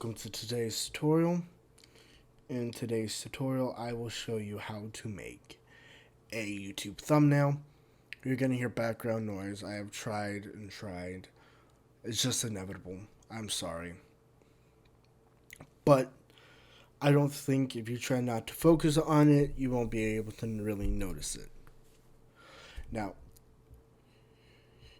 welcome to today's tutorial. In today's tutorial, I will show you how to make a YouTube thumbnail. You're going to hear background noise. I have tried and tried. It's just inevitable. I'm sorry. But I don't think if you try not to focus on it, you won't be able to really notice it. Now,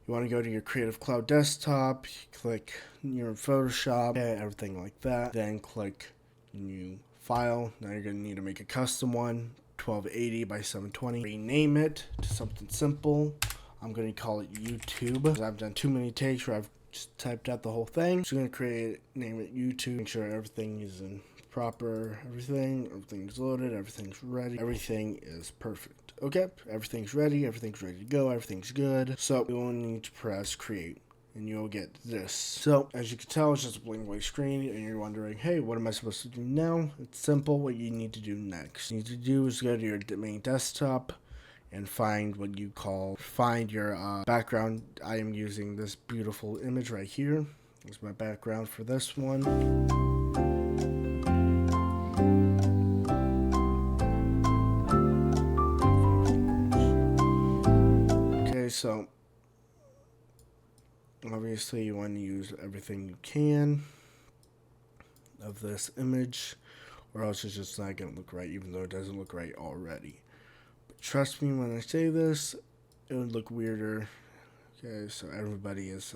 you want to go to your Creative Cloud desktop, click your Photoshop, everything like that. Then click New File. Now you're going to need to make a custom one, 1280 by 720. Rename it to something simple. I'm going to call it YouTube because I've done too many takes where I've just typed out the whole thing. So I'm going to name it YouTube. Make sure everything is in proper everything's loaded, everything's ready, everything is perfect. Okay, everything's ready to go, everything's good. So you will need to press create and you'll get this. So as you can tell, it's just a blank white screen and you're wondering, hey, what am I supposed to do now? It's simple. What you need to do next, you need to do is go to your main desktop and find your background. I am using this beautiful image right here. It's my background for this one. So obviously you want to use everything you can of this image, or else it's just not going to look right, even though it doesn't look right already. But trust me when I say this, it would look weirder. Okay, so everybody is,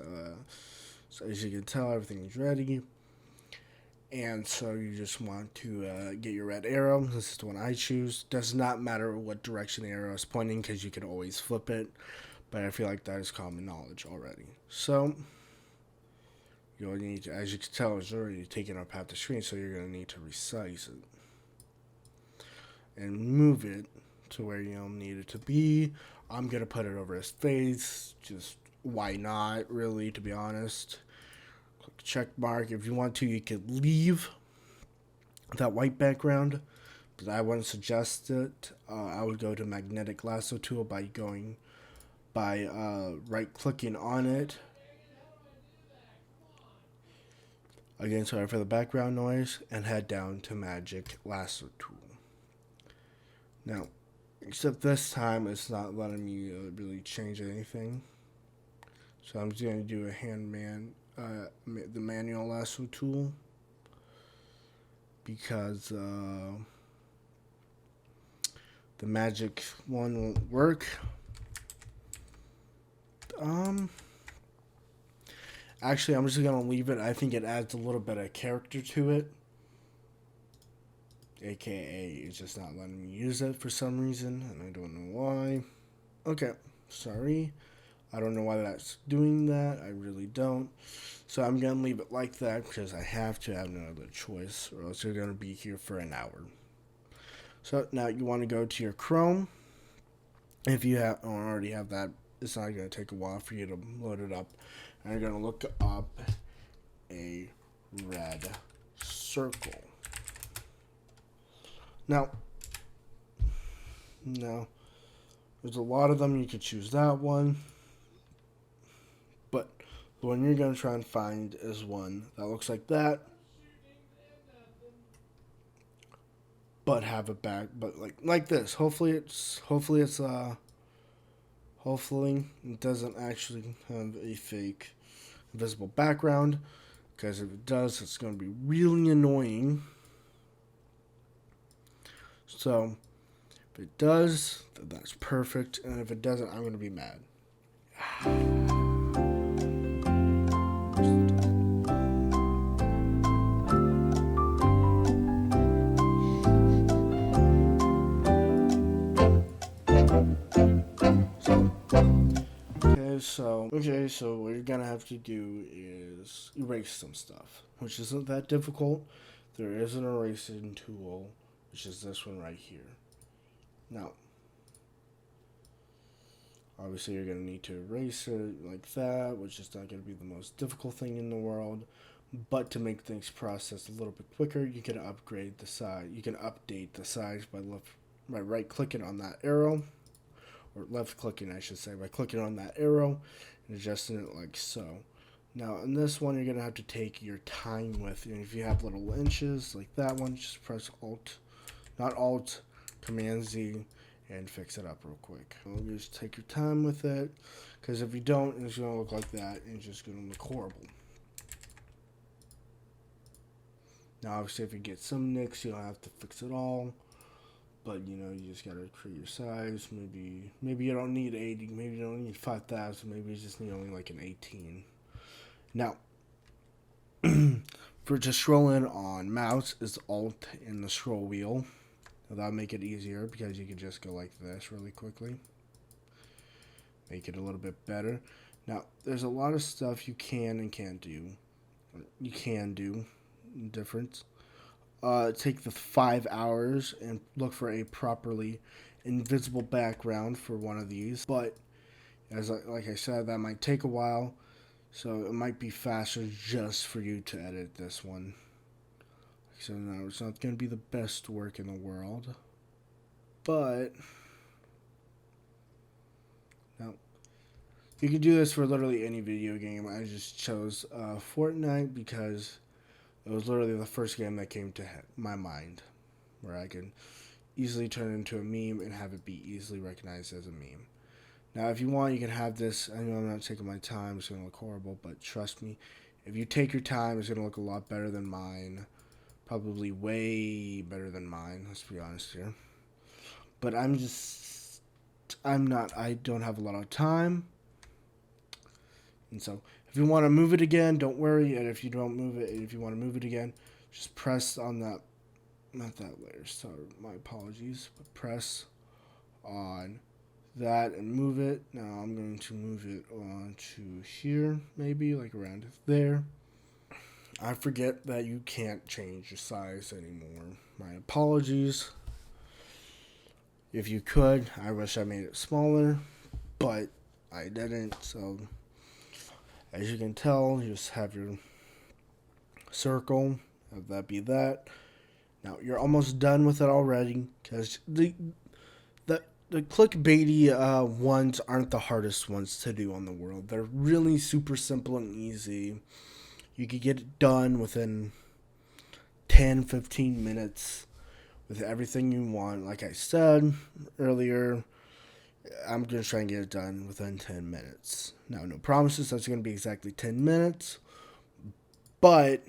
so as you can tell, everything is ready. And so you just want to get your red arrow. This is the one I choose. Does not matter what direction the arrow is pointing because you can always flip it. But I feel like that is common knowledge already. So you'll need to, as you can tell, it's already taken up half the screen, so you're going to need to resize it and move it to where you'll need it to be. I'm going to put it over his face. Just why not, really, to be honest. Click check mark. If you want to, you could leave that white background, but I wouldn't suggest it. I would go to magnetic lasso tool by right-clicking on it. Again, sorry for the background noise, and head down to Magic Lasso tool. Now, except this time, it's not letting me really change anything. So I'm just going to do the manual lasso tool, because the magic one won't work. Actually, I'm just going to leave it. I think it adds a little bit of character to it. AKA, it's just not letting me use it for some reason, and I don't know why. Okay, sorry. I don't know why that's doing that. I really don't. So I'm going to leave it like that because I have no other choice, or else you're going to be here for an hour. So now you want to go to your Chrome. If you already have that, it's not going to take a while for you to load it up. And you're going to look up a red circle. Now, there's a lot of them. You could choose that one. But the one you're going to try and find is one that looks like that, but have a back, but like this. Hopefully it doesn't actually have a fake visible background, because if it does, it's going to be really annoying. So if it does, then that's perfect, and if it doesn't, I'm going to be mad. Okay, so what you're gonna have to do is erase some stuff, which isn't that difficult. There is an erasing tool, which is this one right here. Now, obviously you're gonna need to erase it like that, which is not gonna be the most difficult thing in the world. But to make things process a little bit quicker, you can upgrade the size. You can update the size by right-clicking on that arrow. Or left-clicking, I should say, by clicking on that arrow and adjusting it like so. Now, in this one, you're going to have to take your time with. And if you have little inches like that one, just press Alt, not Alt, Command Z, and fix it up real quick. So just take your time with it, because if you don't, it's going to look like that, and it's just going to look horrible. Now, obviously, if you get some nicks, you don't have to fix it all. But, you know, you just got to create your size. Maybe you don't need 80. Maybe you don't need 5,000. Maybe you just need only like an 18. Now, for to scroll in on mouse is Alt in the scroll wheel. Now, that'll make it easier because you can just go like this really quickly. Make it a little bit better. Now, there's a lot of stuff you can and can't do. You can do different. Take the 5 hours and look for a properly invisible background for one of these. But, like I said, that might take a while. So it might be faster just for you to edit this one. So no, it's not going to be the best work in the world. But no, you can do this for literally any video game. I just chose Fortnite because it was literally the first game that came to my mind, where I can easily turn it into a meme and have it be easily recognized as a meme. Now, if you want, you can have this. I know I'm not taking my time. It's going to look horrible, but trust me, if you take your time, it's going to look a lot better than mine. Probably way better than mine, let's be honest here. But I don't have a lot of time. And so, if you want to move it again, don't worry. And if you don't move it, if you want to move it again, just press on that, not that layer, sorry, my apologies, but press on that and move it. Now I'm going to move it on to here, maybe like around there. I forget that you can't change your size anymore. My apologies. If you could, I wish I made it smaller, but I didn't. So as you can tell, you just have your circle, have that be that. Now you're almost done with it already, because the clickbaity ones aren't the hardest ones to do on the world. They're really super simple and easy. You could get it done within 10-15 minutes with everything you want. Like I said earlier, I'm going to try and get it done within 10 minutes. Now, no promises that's going to be exactly 10 minutes, but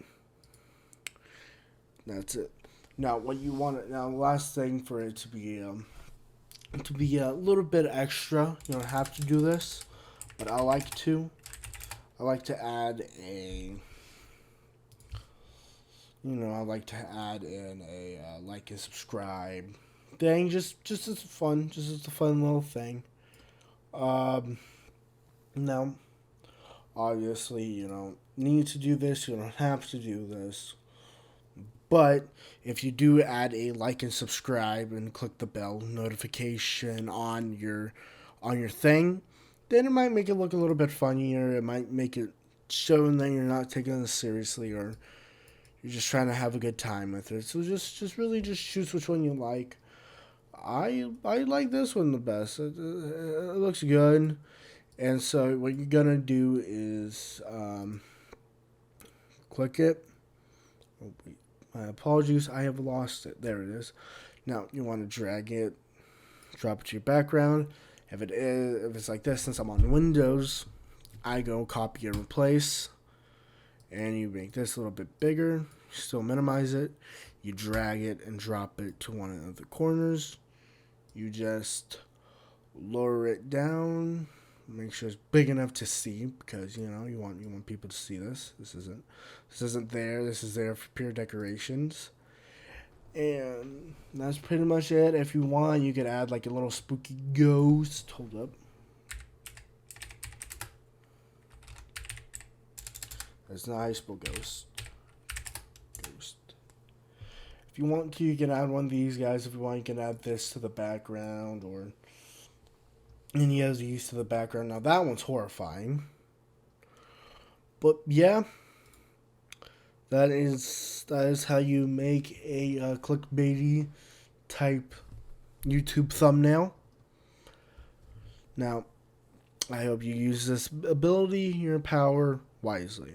that's it. Now, what you want, now last thing for it to be a little bit extra, you don't have to do this, but I like to add a, I like to add in a like and subscribe thing, just as fun, just as a fun little thing. Now, obviously, you don't need to do this, you don't have to do this. But if you do add a like and subscribe and click the bell notification on your thing, then it might make it look a little bit funnier. It might make it showing that you're not taking this seriously, or you're just trying to have a good time with it. So just really just choose which one you like. I like this one the best. It looks good. And so what you're gonna do is click it. Oh, wait. My apologies, I have lost it. There it is. Now you want to drag it, drop it to your background. If it's like this, since I'm on Windows, I go copy and replace, and you make this a little bit bigger. Still minimize it. You drag it and drop it to one of the corners. You just lower it down. Make sure it's big enough to see, because you want people to see this. This isn't there. This is there for pure decorations. And that's pretty much it. If you want, you could add like a little spooky ghost. Hold up. That's not high school ghost. If you want to, you can add one of these guys. If you want, you can add this to the background, or any other use to the background. Now that one's horrifying. But yeah, that is how you make a clickbaity type YouTube thumbnail. Now, I hope you use this ability, your power, wisely.